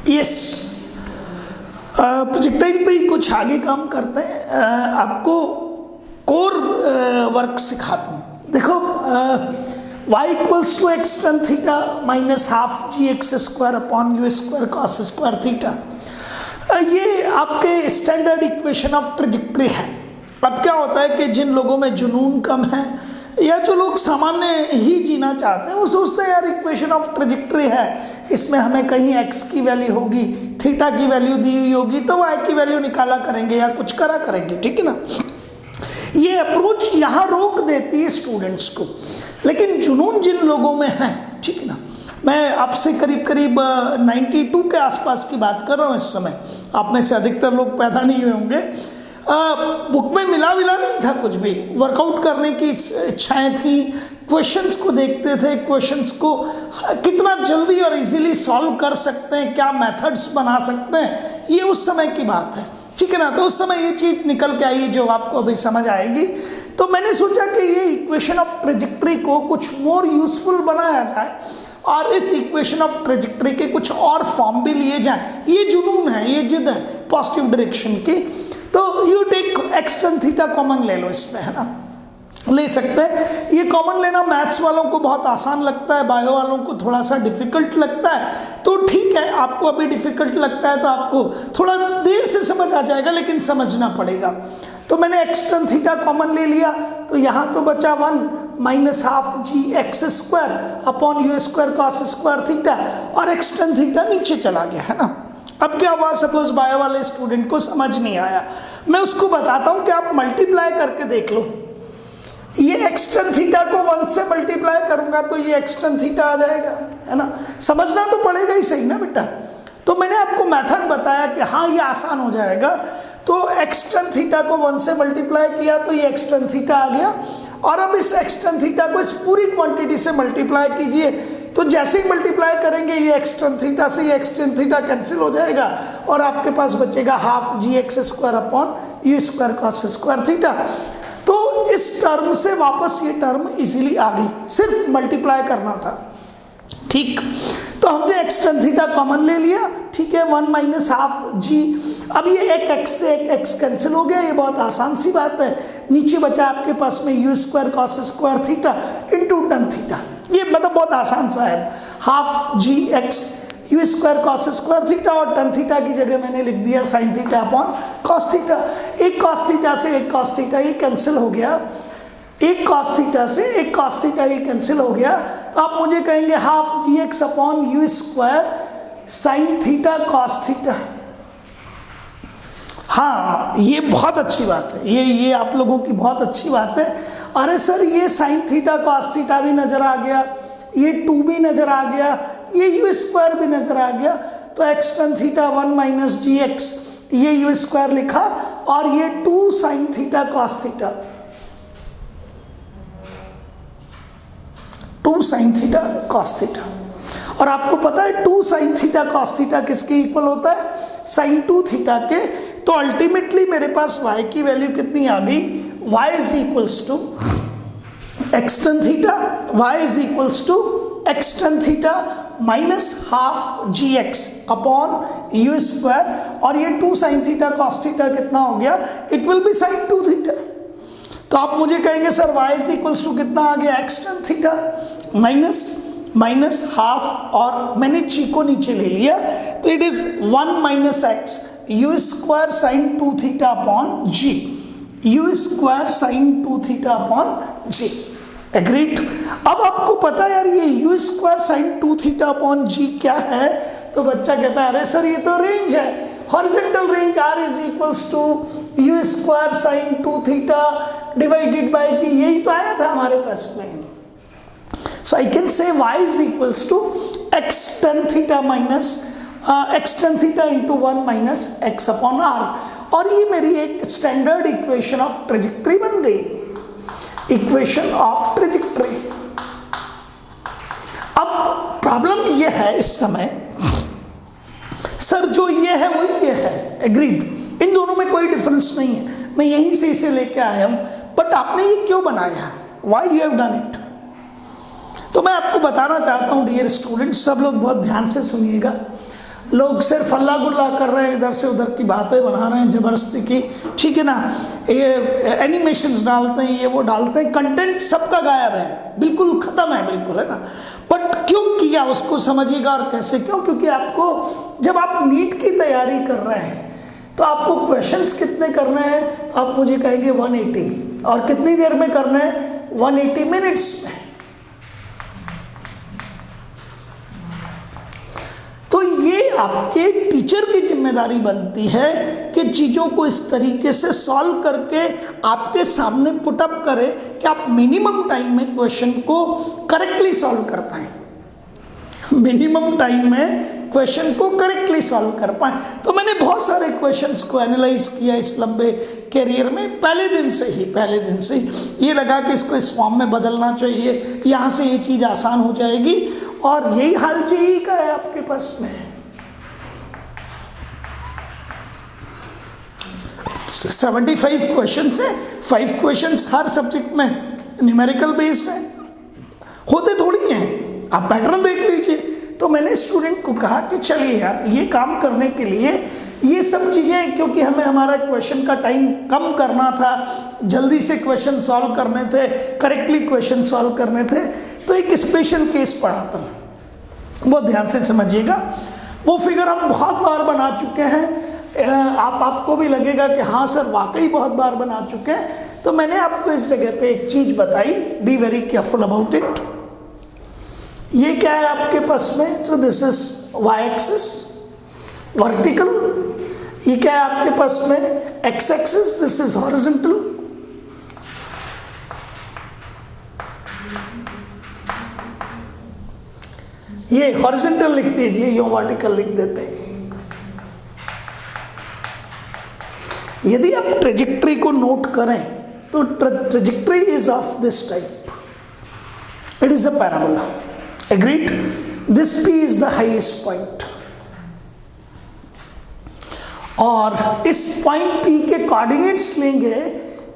Yes, projectile पे ही कुछ आगे काम करते हैं। आपको कोर वर्क सिखाता हूँ। देखो, y equals to x tan theta minus half g x square upon u square cos square theta, ये आपके स्टैंडर्ड इक्वेशन ऑफ ट्रेजेक्ट्री है। अब क्या होता है कि जिन लोगों में जुनून कम है या जो लोग सामान्य ही जीना चाहते हैं वो सोचते हैं यार इक्वेशन ऑफ ट्रेजेक्ट्री है, इसमें हमें कहीं x की वैल्यू होगी, थीटा की वैल्यू दी हुई होगी तो y की वैल्यू निकाला करेंगे या कुछ करा करेंगे, ठीक है ना। ये अप्रोच यहाँ रोक देती है स्टूडेंट्स को। लेकिन जुनून जिन लोगों में है, ठीक है ना, मैं आपसे करीब करीब 92 के आसपास की बात कर रहा हूँ इस समय, आप में से अधिकतर लोग पैदा नहीं हुए होंगे। बुक में मिला नहीं था कुछ भी, वर्कआउट करने की इच्छाएं थी, क्वेश्चंस को देखते थे, क्वेश्चंस को कितना जल्दी और इजीली सॉल्व कर सकते हैं, क्या मेथड्स बना सकते हैं, ये उस समय की बात है, ठीक है ना। तो उस समय ये चीज़ निकल के आई जो आपको अभी समझ आएगी। तो मैंने सोचा कि ये इक्वेशन ऑफ ट्रेजेक्ट्री को कुछ मोर यूजफुल बनाया जाए और इस इक्वेशन ऑफ ट्रेजेक्ट्री के कुछ और फॉर्म भी लिए जाएं। ये जुनून है, ये जिद है पॉजिटिव डायरेक्शन की। तो you take x tan theta common ले लो, इसमें है ना, ले सकते हैं। ये कॉमन लेना मैथ्स वालों को बहुत आसान लगता है, बायो वालों को थोड़ा सा डिफिकल्ट लगता है। तो ठीक है, आपको अभी डिफिकल्ट लगता है तो आपको थोड़ा देर से समझ आ जाएगा, लेकिन समझना पड़ेगा। तो मैंने एक्स tan थीटा कॉमन ले लिया, तो यहाँ तो बचा 1 minus half g x square upon u square cos square theta, और एक्स tan थीटा नीचे चला गया, है ना। अब क्या हुआ, सपोज बायो वाले स्टूडेंट को समझ नहीं आया, मैं उसको बताता हूँ कि आप मल्टीप्लाई करके देख लो। ये एक्स tan थीटा को 1 से मल्टीप्लाई करूंगा तो ये एक्स tan थीटा आ जाएगा, है ना। समझना तो पड़ेगा ही, सही ना बेटा। तो मैंने आपको मेथड बताया कि हाँ ये आसान हो जाएगा। तो एक्स tan थीटा को 1 से मल्टीप्लाई किया तो ये एक्स tan थीटा आ गया, और अब इस एक्स tan थीटा को इस पूरी क्वांटिटी से मल्टीप्लाई कीजिए। तो जैसे ही मल्टीप्लाई करेंगे ये एक्स tan थीटा से ये एक्स tan थीटा कैंसिल हो जाएगा, और आपके पास बचेगा half g x square upon u square cos square theta. तो इस टर्म से वापस ये टर्म इजीली आ गई, सिर्फ मल्टीप्लाई करना था, ठीक। तो हमने एक्स tan थीटा कॉमन ले लिया, ठीक है, 1 माइनस हाफ जी। अब ये एक एक्स से एक एक्स कैंसिल हो गया, ये बहुत आसान सी बात है। नीचे बचा आपके पास में u square cos square theta into tan theta, ये मतलब बहुत आसान सा है। Half g x u square cos square theta, और tan थीटा की जगह मैंने लिख दिया sine theta upon cos theta. एक कॉस थीटा से एक कॉस थीटा ये कैंसिल हो गया, एक कॉस थीटा से एक कॉस थीटा ये कैंसिल हो गया। तो आप मुझे कहेंगे half g x upon u square sine theta cos theta. हाँ, ये बहुत अच्छी बात है, ये आप लोगों की बहुत अच्छी बात है। अरे सर, ये साइन थीटा कॉस थीटा भी नजर आ गया, ये 2 भी नजर आ गया, ये यू स्क्वायर भी नजर आ गया। तो एक्स tan थीटा 1 माइनस जी एक्स, ये यू स्क्वायर लिखा, और ये 2 sine theta cos theta, 2 sine theta cos theta. और आपको पता है 2 साइन थीटा कॉस थीटा किसके इक्वल होता है, साइन 2 थीटा के। तो अल्टीमेटली मेरे पास y की वैल्यू कितनी आ गई, y is equals to x tan theta, y is equals to x tan theta minus half g x upon u square, और ये 2 साइन थीटा कॉस थीटा कितना हो गया, it will be sine 2 theta. तो आप मुझे कहेंगे sir y is equals to कितना आ गया, x tan theta minus half, और मैंने ची को नीचे ले लिया, तो it is 1 minus x u square sine 2 theta upon g, u square sine 2 theta upon g. Agreed. अब आपको पता है यार ये u square sine 2 theta upon g क्या है, तो बच्चा कहता है अरे सर ये तो रेंज है, horizontal range r is equals to u square sine 2 theta divided by g, यही तो आया था हमारे पास में। So I can say y is equals to x tan theta minus x tan theta into 1 minus x upon r, और ये मेरी एक स्टैंडर्ड इक्वेशन ऑफ ट्रेजेक्ट्री बन गई, इक्वेशन ऑफ ट्रेजेक्ट्री। अब प्रॉब्लम ये है इस समय, सर जो ये है वही ये है, एग्रीड, इन दोनों में कोई डिफरेंस नहीं है, मैं यहीं से इसे लेके आया हूं, बट आपने ये क्यों बनाया, why you have done it. तो मैं आपको बताना चाहता हूं डियर स्टूडेंट, सब लोग बहुत ध्यान से सुनिएगा। लोग सिर्फ हल्ला गुल्ला कर रहे हैं, इधर से उधर की बातें बना रहे हैं जबरदस्ती की, ठीक है ना, ये एनिमेशंस डालते हैं, ये वो डालते हैं, कंटेंट सबका गायब है, बिल्कुल खत्म है, बिल्कुल, है ना। बट क्यों किया उसको समझिएगा और कैसे क्यों, क्योंकि आपको जब आप नीट की तैयारी कर रहे हैं तो आपको क्वेश्चंस कितने करने हैं, आप मुझे कहेंगे 180, और कितनी देर में करना है, 180 मिनट्स में। तो ये आपके टीचर की जिम्मेदारी बनती है कि चीज़ों को इस तरीके से सॉल्व करके आपके सामने पुटअप करे कि आप मिनिमम टाइम में क्वेश्चन को करेक्टली सॉल्व कर पाए, मिनिमम टाइम में क्वेश्चन को करेक्टली सॉल्व कर पाए। तो मैंने बहुत सारे क्वेश्चंस को एनालाइज किया इस लंबे करियर में, पहले दिन से ही ये लगा कि इसको इस फॉर्म में बदलना चाहिए, यहाँ से ये चीज़ आसान हो जाएगी, और यही हाल जेईई का है आपके पास में। 75 क्वेश्चंस है, 5 क्वेश्चंस हर सब्जेक्ट में न्यूमेरिकल बेस्ड है, होते थोड़ी हैं, आप पैटर्न देख लीजिए। तो मैंने स्टूडेंट को कहा कि चलिए यार, ये काम करने के लिए ये सब चीज़ें, क्योंकि हमें हमारा क्वेश्चन का टाइम कम करना था, जल्दी से क्वेश्चन सॉल्व करने थे, करेक्टली क्वेश्चन सॉल्व करने थे, तो एक स्पेशल केस पढ़ाता हूँ, बहुत ध्यान से समझिएगा। वो फिगर हम बहुत बार बना चुके हैं, आपको भी लगेगा कि हाँ सर वाकई बहुत बार बना चुके हैं। तो मैंने आपको इस जगह पे एक चीज़ बताई, be very careful about it. ये क्या है आपके पास में, so this is y axis vertical, ये क्या है आपके पास में, x axis, this is horizontal, ये हॉरिजॉन्टल लिख दीजिए, ये वर्टिकल लिख देते हैं। यदि आप ट्रेजेक्ट्री को नोट करें तो trajectory is of this type, it is a parabola, agreed, this P is the highest point, और इस पॉइंट P के कोऑर्डिनेट्स लेंगे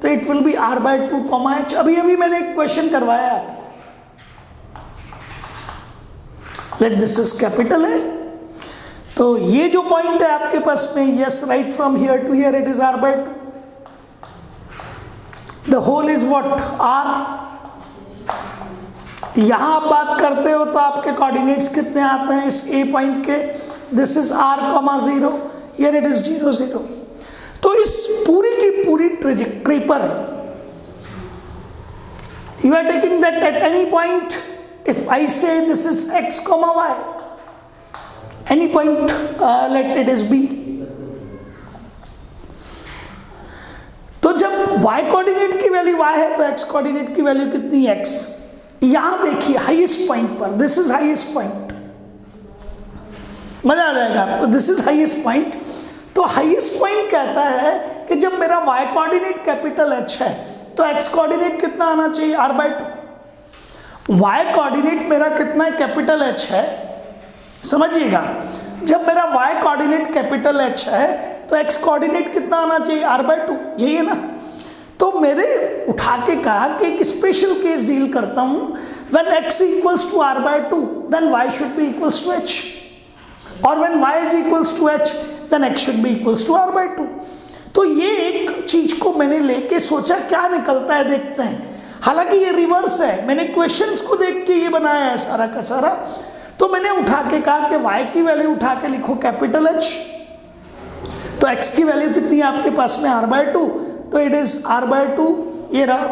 तो it will B r/2, h। अभी मैंने एक क्वेश्चन करवाया आपको, लेट दिस इज कैपिटल है, तो ये जो पॉइंट है आपके पास में, yes right from here to here it is r/2, the whole is what r। यहां आप बात करते हो तो आपके कोऑर्डिनेट्स कितने आते हैं इस ए पॉइंट के, this is r,0, here it is 0, 0। तो इस पूरी की पूरी ट्रेजेक्ट्री पर you are taking that at any point, if I say this is x, y, any point let it is b। तो जब y कोऑर्डिनेट की वैल्यू y है तो x कोऑर्डिनेट की वैल्यू कितनी, x। यहां देखिए हाईएस्ट पॉइंट पर, दिस इज हाईएस्ट पॉइंट, मजा आ जाएगा आपको, दिस इज हाईएस्ट पॉइंट। तो हाईएस्ट पॉइंट कहता है कि जब मेरा y कोऑर्डिनेट कैपिटल H है तो x कोऑर्डिनेट कितना आना चाहिए, r/2। y कोऑर्डिनेट मेरा कितना है, कैपिटल H है, समझिएगा, जब मेरा y कोऑर्डिनेट कैपिटल H है तो x कोऑर्डिनेट कितना आना चाहिए, r/2, यही है ना। तो मेरे उठा के कहा कि एक स्पेशल केस डील करता हूं, when x equals to r/2 then y should be equals to h, और when y is equals to h then x should be equals to r/2। तो ये एक चीज को मैंने लेके सोचा क्या निकलता है देखते हैं। हालांकि ये रिवर्स है, मैंने क्वेश्चंस को देख के ये बनाया है सारा का सारा। तो मैंने उठा के कहा कि y की वैल्यू उठा के लिखो कैपिटल H, तो x की वैल्यू कितनी है आपके पास में, r/2, तो इट इज r/2, ये रहा,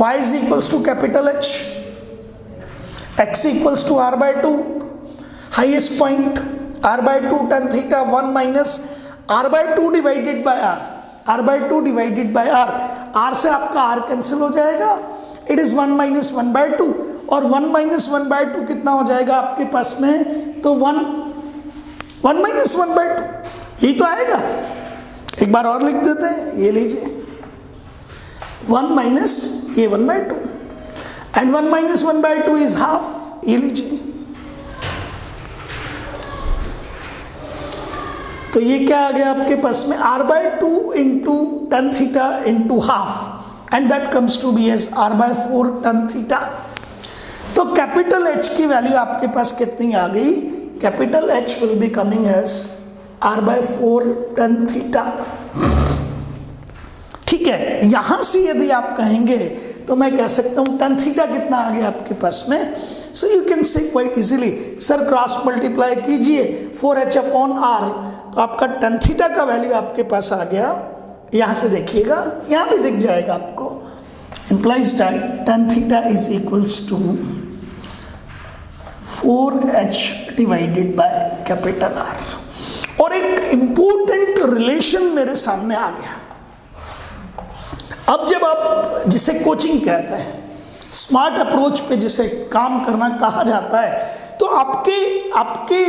y is equals to capital H, x equals to r/2, highest point r/2 tan theta 1 minus r/2 divided by r, r/2 divided by r, r से आपका r कैंसिल हो जाएगा, it is 1 minus 1/2, और 1 minus 1/2 कितना हो जाएगा आपके पास में, तो 1 माइनस 1/2, यही तो आएगा। एक बार और लिख देते हैं, ये लीजिए 1 माइनस ये 1/2, एंड 1 माइनस 1/2 इज हाफ, ये लीजिए। तो ये क्या आ गया आपके पास में, r/2 into tan theta into half, and that comes to be as r/4 tan theta. तो कैपिटल H की वैल्यू आपके पास कितनी आ गई, capital H will be coming as r/4 tan theta. ठीक है, यहां से यदि आप कहेंगे तो मैं कह सकता हूं tan थीटा कितना आ गया आपके पास में। So you can say quite easily, sir cross multiply कीजिए 4h/r, तो आपका tan थीटा का वैल्यू आपके पास आ गया। यहां से देखिएगा, यहां भी दिख जाएगा आपको, implies that tan theta is equals to 4h divided by capital R। और एक इंपॉर्टेंट रिलेशन मेरे सामने आ गया। अब जब आप जिसे कोचिंग कहते हैं, स्मार्ट अप्रोच पे जिसे काम करना कहा जाता है, तो आपके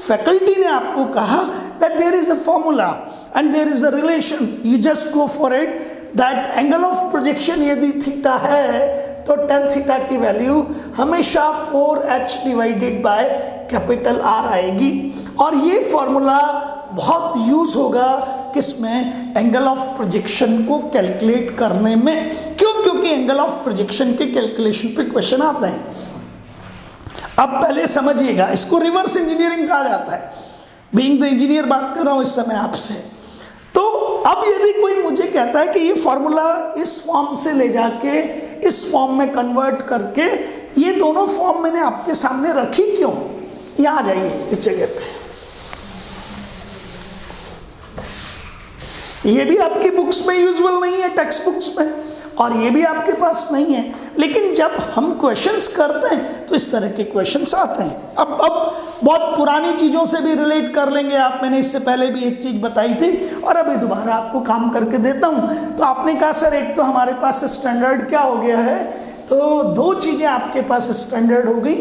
फैकल्टी ने आपको कहा that there is a formula and there is a relation, you just go for it, that angle of projection यदि थीटा है तो tan थीटा की वैल्यू हमेशा 4h divided by capital R आएगी। और ये फॉर्मूला बहुत यूज होगा किसमें, एंगल ऑफ प्रोजेक्शन को कैलकुलेट करने में। क्यों? क्योंकि एंगल ऑफ प्रोजेक्शन के कैलकुलेशन पे क्वेश्चन आते हैं। अब पहले समझिएगा, इसको रिवर्स इंजीनियरिंग कहा जाता है। बीइंग द इंजीनियर बात कर रहा हूं इस समय आपसे। तो अब यदि कोई मुझे कहता है कि ये फॉर्मूला इस फॉर्म से ले जाके इस फॉर्म में कन्वर्ट करके, ये दोनों फॉर्म मैंने आपके सामने रखी क्यों, यहां आ जाइए इस जगह पे। ये भी आपकी बुक्स में यूजुअल नहीं है, टेक्स्ट बुक्स में, और ये भी आपके पास नहीं है, लेकिन जब हम क्वेश्चंस करते हैं तो इस तरह के क्वेश्चंस आते हैं। अब बहुत पुरानी चीज़ों से भी रिलेट कर लेंगे आप। मैंने इससे पहले भी एक चीज़ बताई थी और अभी दोबारा आपको काम करके देता हूँ। तो आपने कहा सर एक तो हमारे पास स्टैंडर्ड क्या हो गया है, तो दो चीज़ें आपके पास स्टैंडर्ड हो गई।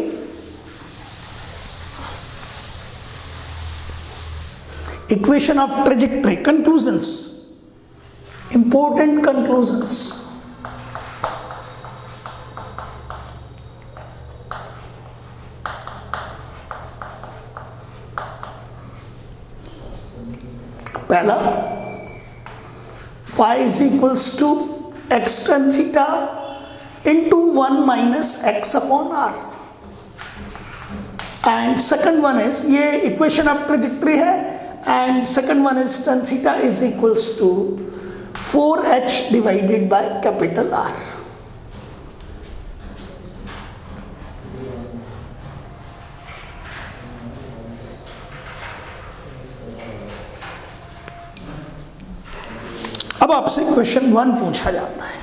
Equation of trajectory, conclusions, important conclusions. पहला, y is equals to x tan theta into 1 minus x/r। And second one is, ये इक्वेशन ऑफ ट्रेजेक्टरी है, and second one is tan theta is equals to 4h divided by capital R। अब आपसे question 1 पूछा जाता है।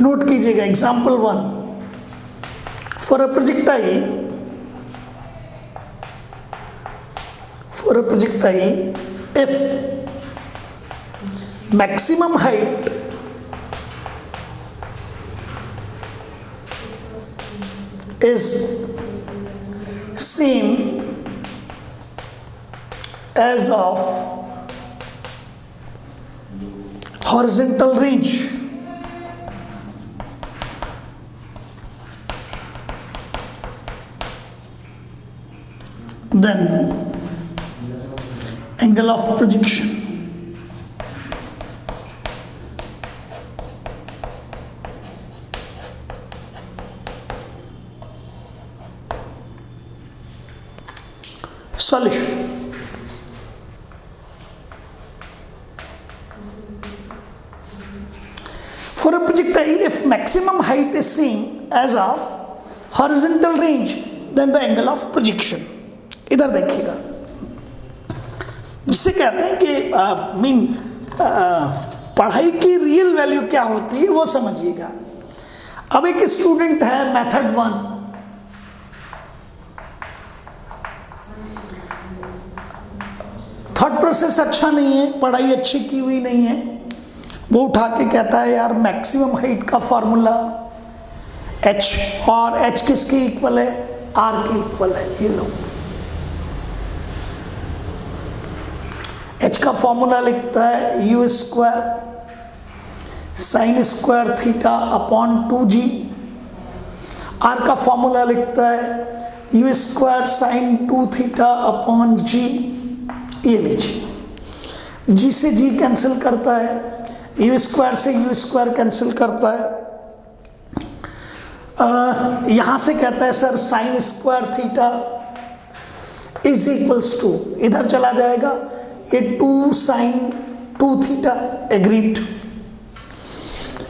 Note कीजिएगा, example 1, for a projectile if maximum height is same as of horizontal range, then angle of projection solution. For a projectile, if maximum height is seen as of horizontal range, then the angle of projection. इधर देखिएगा, जिसे कहते हैं कि पढ़ाई की real value क्या होती है वो समझिएगा। अब एक स्टूडेंट है मेथड 1, थॉट प्रोसेस अच्छा नहीं है, पढ़ाई अच्छी की हुई नहीं है, वो उठा के कहता है यार मैक्सिमम हाइट का फॉर्मूला h, और h किसके इक्वल है, r के इक्वल है। ये लो, h का फॉर्मूला लिखता है u square sine square theta upon 2g, r का फॉर्मूला लिखता है u square sine 2 theta upon g। ये लीजिए, g से g कैंसिल करता है, u स्क्वायर से u स्क्वायर कैंसिल करता है, यहां से कहता है sir sine square theta is equals to, इधर चला जाएगा ये 2 साइन 2 थीटा, एग्रीड।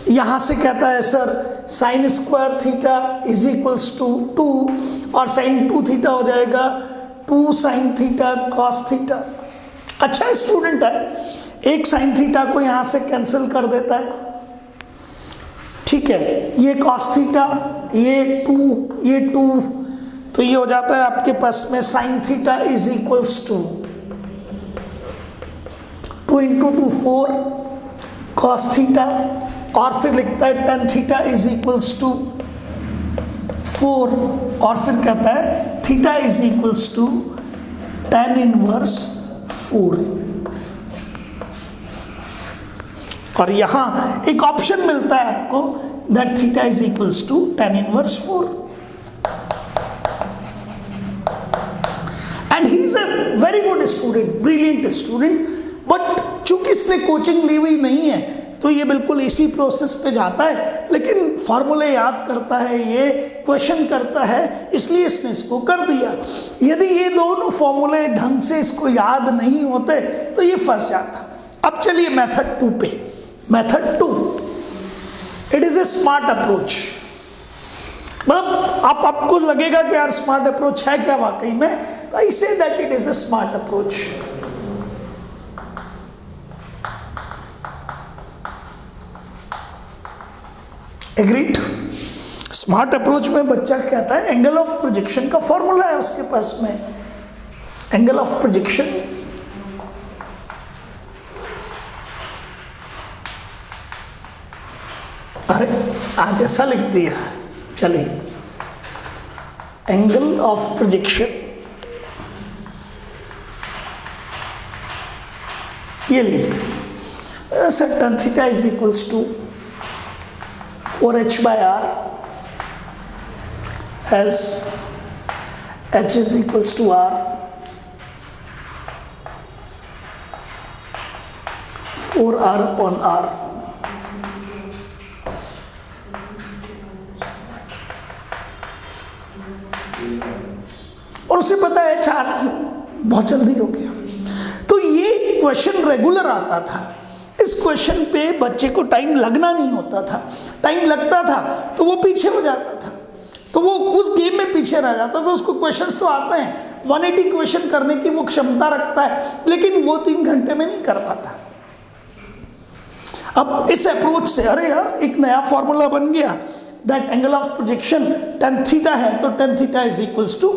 यहां से कहता है sir sine square theta is equals to 2 और साइन 2 थीटा हो जाएगा 2 साइन थीटा कॉस थीटा। अच्छा स्टूडेंट है, एक साइन थीटा को यहां से कैंसिल कर देता है, ठीक है, ये कॉस थीटा, ये 2, तो ये हो जाता है आपके पास में sine theta is equals to 2 into 2 4 cos theta, और फिर लिखता है tan theta is equals to 4 और फिर कहता है theta is equals to tan inverse 4। और यहां एक ऑप्शन मिलता है आपको that theta is equals to tan inverse 4 and he is a very good student, brilliant student, but चूंकि इसने कोचिंग ली हुई नहीं है तो ये बिल्कुल इसी प्रोसेस पे जाता है, लेकिन फॉर्मूले याद करता है, ये क्वेश्चन करता है, इसलिए इसने इसको कर दिया। यदि ये दोनों फॉर्मूले ढंग से इसको याद नहीं होते तो ये फंस जाता। अब चलिए मेथड 2 पे। Method 2 it is a smart approach. मतलब आपको लगेगा कि यार स्मार्ट अप्रोच है क्या वाकई में, तो I say that it is a smart approach. Agreed. Smart approach में बच्चा कहता है एंगल ऑफ प्रोजेक्शन का फॉर्मूला है उसके पास में, एंगल ऑफ प्रोजेक्शन अरे आज ऐसा लिख दिया, चलिए एंगल ऑफ प्रोजेक्शन ये लीजिए sir tan theta is equals to 4h by r as h is equals to r 4r upon r। और उसे पता है चार बहुत जल्दी हो गया। तो ये क्वेश्चन रेगुलर आता था, इस क्वेश्चन पे बच्चे को टाइम लगना नहीं होता था, टाइम लगता था तो वो पीछे हो जाता था, तो वो उस गेम में पीछे रह जाता था। उसको क्वेश्चंस तो आते हैं, 180 क्वेश्चन करने की वो क्षमता रखता है, लेकिन वो 3 घंटे में नहीं कर पाता। अब इस अप्रोच से अरे यार एक नया फॉर्मूला बन गया, that angle of projection tan theta है तो tan theta is equals to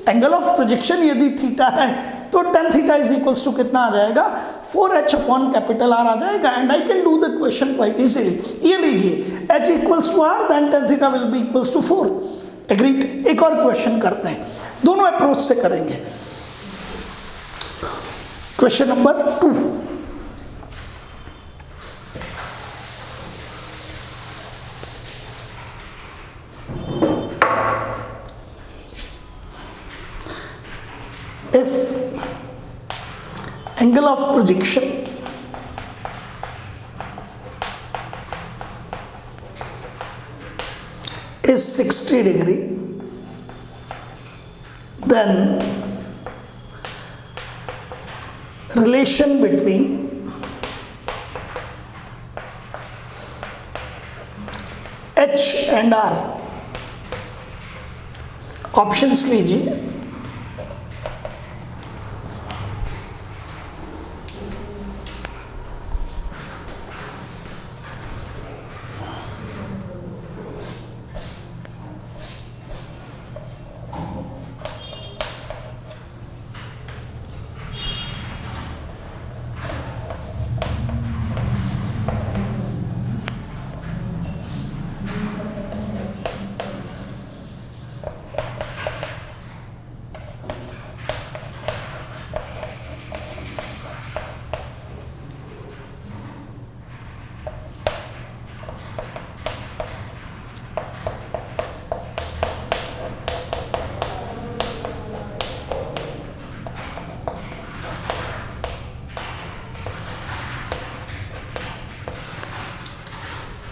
angle of projection यदि थीटा है तो tan theta is equals to कितना आ जाएगा 4h अपॉन कैपिटल R आ जाएगा। And I can do the question quite easily. ये लीजिए h equals to R then tan theta will be equals to 4। Agreed. एक और क्वेश्चन करते हैं, दोनों अप्रोच से करेंगे। Question number 2। Angle of projection is 60 degree, then relation between H and R, options लीजिए।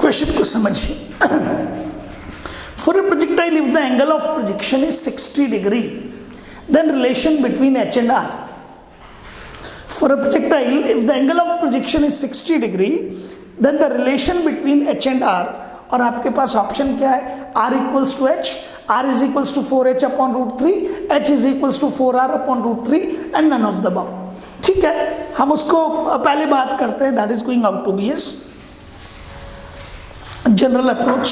क्वेश्चन को समझिए। For a project projectile, if the angle of projection is 60 degree, then relation between h and r. For a projectile, if the angle of projection is 60 degree, then the relation between h and r, और आपके पास option क्या है, r equals to h, r is equals to 4h upon root 3, h is equals to 4r upon root 3 and none of the above. ठीक है, हम उसको पहले बात करते हैं, that is going out to be as general approach.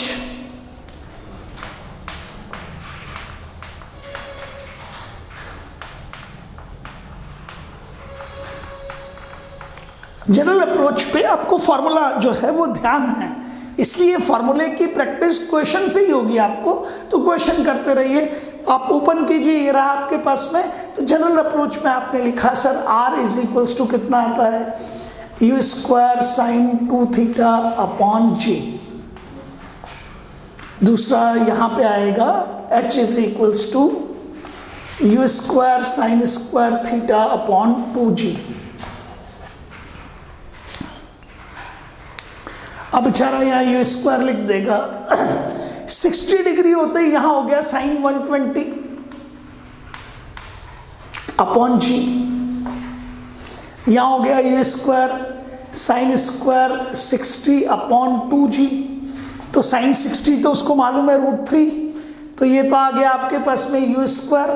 General approach पे आपको फॉर्मूला जो है वो ध्यान है, इसलिए फॉर्मूले की प्रैक्टिस क्वेश्चन से ही होगी आपको, तो क्वेश्चन करते रहिए. आप ओपन कीजिए, ये रहा आपके पास में. तो जनरल अप्रोच में आपने लिखा sir r is equals to कितना आता है, u square sine 2 theta upon g. दूसरा यहां पे आएगा h is equals to u square sine square theta upon 2g. अब बेचारा यहाँ u स्क्वायर लिख देगा. 60 डिग्री होते ही यहां हो गया साइन 120 अपॉन जी. यहां हो गया u square sine square 60 upon 2g. तो साइन 60 तो उसको मालूम है √3, तो ये तो आ गया आपके पास में u square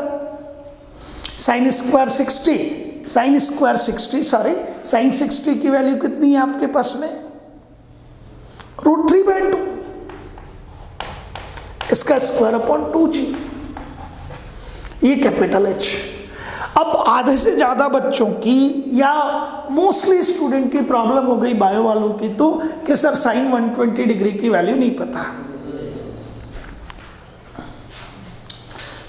sine square 60, sine square 60 sorry sine 60 की वैल्यू कितनी है आपके पास में, √3/2, इसका स्क्वायर अपॉन 2g. ये कैपिटल H. अब आधे से ज्यादा बच्चों की या मोस्टली स्टूडेंट की प्रॉब्लम हो गई बायो वालों की, तो कि सर साइन 120 डिग्री की वैल्यू नहीं पता.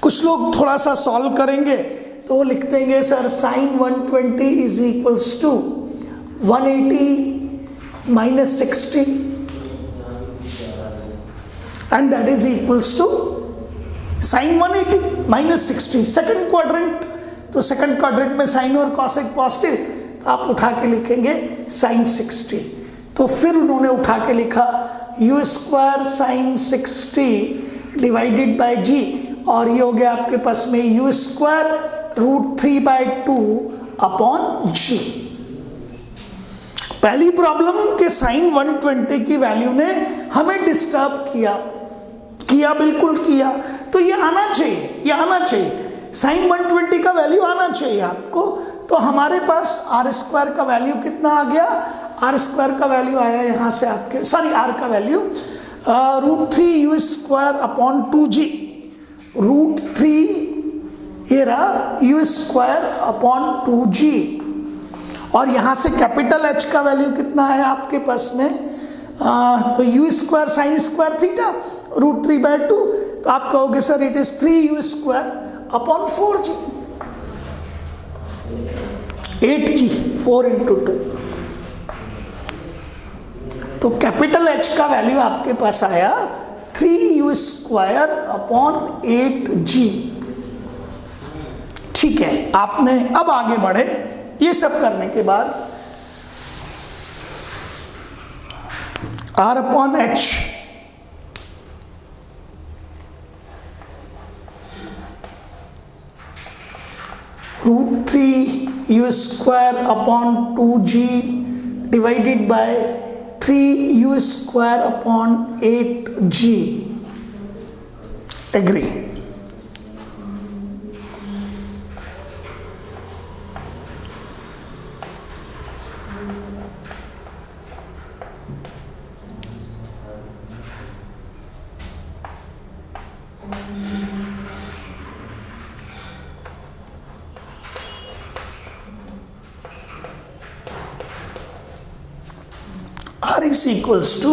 कुछ लोग थोड़ा सा सॉल्व करेंगे तो लिख देंगे sir sine 120 is equals to 180 minus 60 and that is equals to sine 180 minus 60. Second quadrant, तो सेकंड क्वाड्रेंट में साइन और कॉसेक पॉजिटिव, तो आप उठा के लिखेंगे साइन 60. तो फिर उन्होंने उठा के लिखा u square sign 60 divided by g, और ये हो गया आपके पास में u स्क्वायर √3/2 अपॉन g. पहली प्रॉब्लम के साइन 120 की वैल्यू ने हमें डिस्टर्ब किया बिल्कुल किया. तो ये आना चाहिए, साइन 120 का वैल्यू आना चाहिए आपको. तो हमारे पास आर स्क्वायर का वैल्यू कितना आ गया, आर स्क्वायर का वैल्यू आया यहां से आपके, सॉरी आर का value √3 u square upon 2g. √3 ये रहा u स्क्वायर अपॉन 2g, और यहां से कैपिटल H का वैल्यू कितना है आपके पास में, तो u square sine square theta √3/2. तो आप कहोगे sir it is 3u square upon 4g, 8g, 4 into 2. तो कैपिटल H का वैल्यू आपके पास आया 3u स्क्वायर अपॉन 8g. ठीक है, आपने अब आगे बढ़े. ये सब करने के बाद r upon h √3u square upon 2g divided by 3u square upon 8g. Agree. R is equals to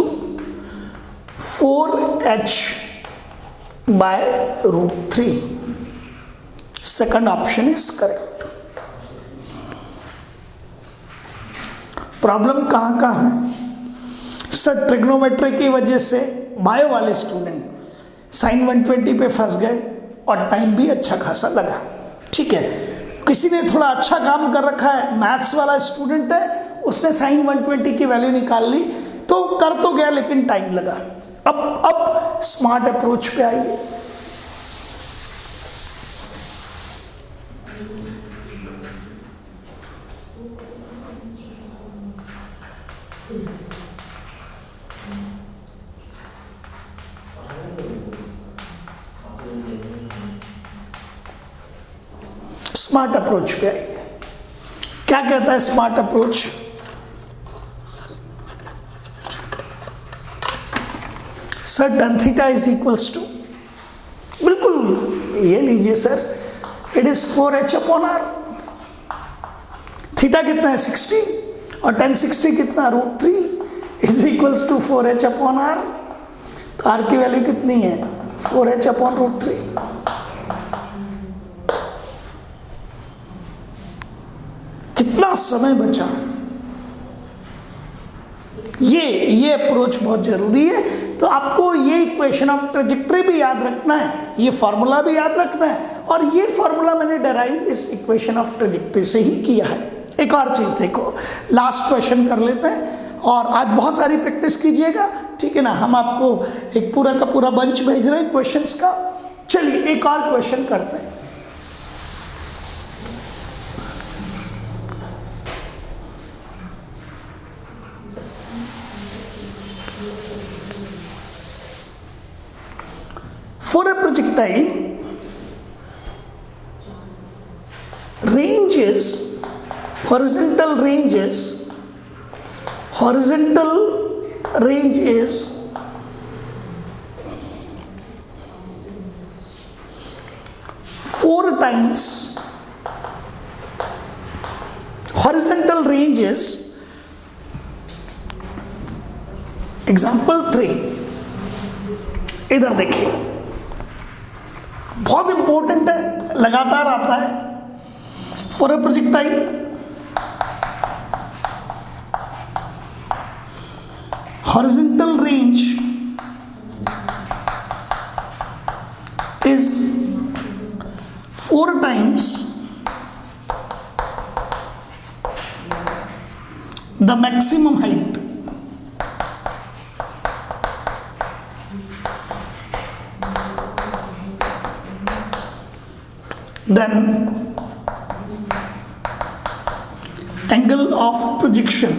4h by √3. Second option is correct. Problem कहाँ है सर, ट्रिग्नोमेट्री की वजह से बायो वाले स्टूडेंट साइन 120 पे फंस गए और टाइम भी अच्छा खासा लगा. ठीक है, किसी ने थोड़ा अच्छा काम कर रखा है, मैथ्स वाला स्टूडेंट है, उसने साइन 120 की वैल्यू निकाल ली, तो कर तो गया लेकिन टाइम लगा. अब स्मार्ट अप्रोच पे आइए. स्मार्ट अप्रोच पे आइए। क्या कहता है smart approach? Sir tan theta is equals to, बिल्कुल ये लीजिए sir, it is 4h/r। Theta कितना है 60 और tan 60 कितना √3 इज इक्वल्स टू 4h/r। तो r की वैल्यू कितनी है 4h/√3। कितना समय बचा। ये अप्रोच बहुत जरूरी है। तो आपको ये इक्वेशन ऑफ ट्रेजेक्टरी भी याद रखना है, ये फॉर्मूला भी याद रखना है, और ये फॉर्मूला मैंने डेराइव इस इक्वेशन ऑफ ट्रेजेक्टरी से ही किया है। एक और चीज देखो, लास्ट क्वेश्चन कर लेते हैं, और आज बहुत सारी प्रैक्टिस कीजिएगा, ठीक है ना। हम आपको एक पूरा का पूरा बंच भेज रहे हैं क्वेश्चंस का। चलिए एक और क्वेश्चन करते हैं। For a projectile, horizontal range is 4 times, horizontal range is, example 3, इधर देखिए, बहुत इंपॉर्टेंट है, लगातार आता है। For a projectile horizontal range is 4 times the maximum height. Then angle of projection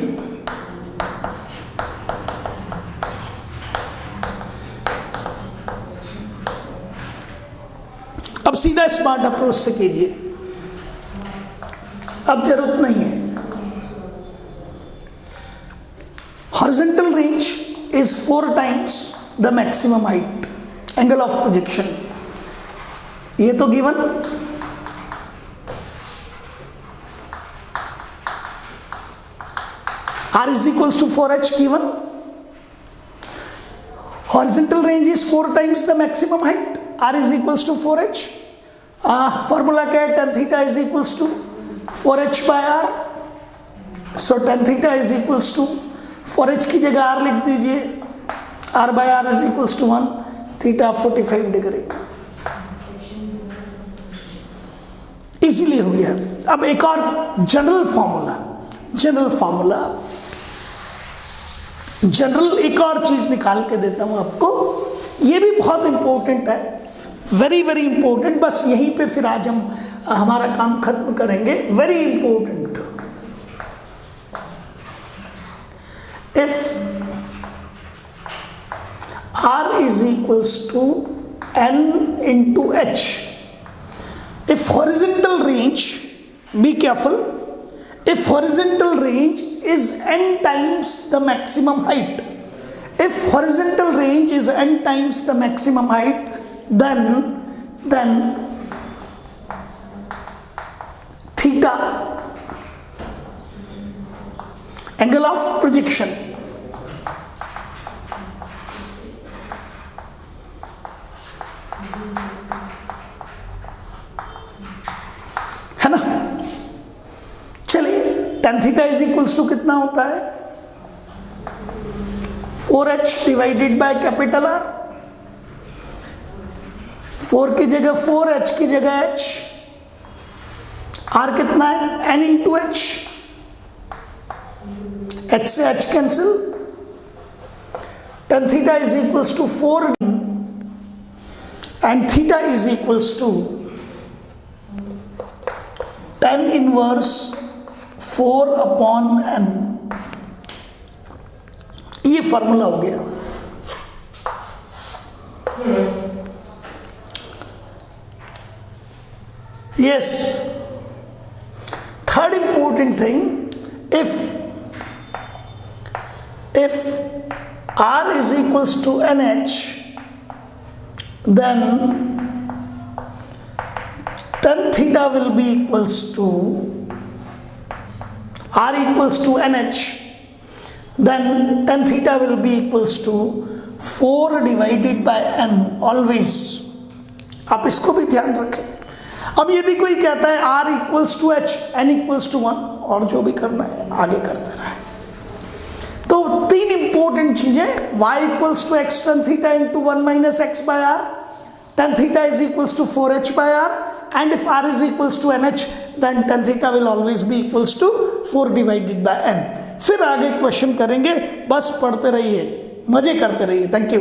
अब सीधा स्मार्ट अप्रोच से कीजिए, अब जरूरत नहीं है। Horizontal range is 4 times the maximum height, angle of projection ये तो given. R is equals to 4h given. Horizontal range is 4 times the maximum height. R is equals to 4h. Formula क्या है? tan theta is equals to 4h by r. So tan theta is equals to 4h की जगह r लिख दीजिए. R by r is equals to 1. Theta 45 degree. Easily हो गया। अब एक और जनरल एक और चीज निकाल के देता हूं आपको, ये भी बहुत इंपॉर्टेंट है, वेरी वेरी इंपॉर्टेंट। बस यहीं पे फिर आज हम हमारा काम खत्म करेंगे। Very important, if R is equals to n into h, if horizontal range, be careful, if horizontal range is n times the maximum height, if horizontal range is n times the maximum height, then theta, angle of projection, है ना। चलिए tan theta is equals to कितना होता है 4h divided by capital R। 4 की जगह 4, h की जगह h, R कितना है n इंटू h, h से h cancel, tan theta is equals to 4 and theta is equals to tan inverse 4 upon n। ये फॉर्मूला हो गया। Yes third important thing, if r is equals to nh, then tan theta will be equals to r equals to nh, then tan theta will be equals to 4 divided by n always. आप इसको भी ध्यान रखें. अब यदि कोई कहता है r equals to h, n equals to 1, और जो भी करना है आगे करते रहे. तो 3 इंपॉर्टेंट चीजें, y equals to x tan theta into 1 minus x by r, tan theta is equals to 4h by r, and if r is equals to nh, then tan theta will always be equals to 4 divided by n. फिर आगे question करेंगे, बस पढ़ते रहिए, मजे करते रहिए. Thank you.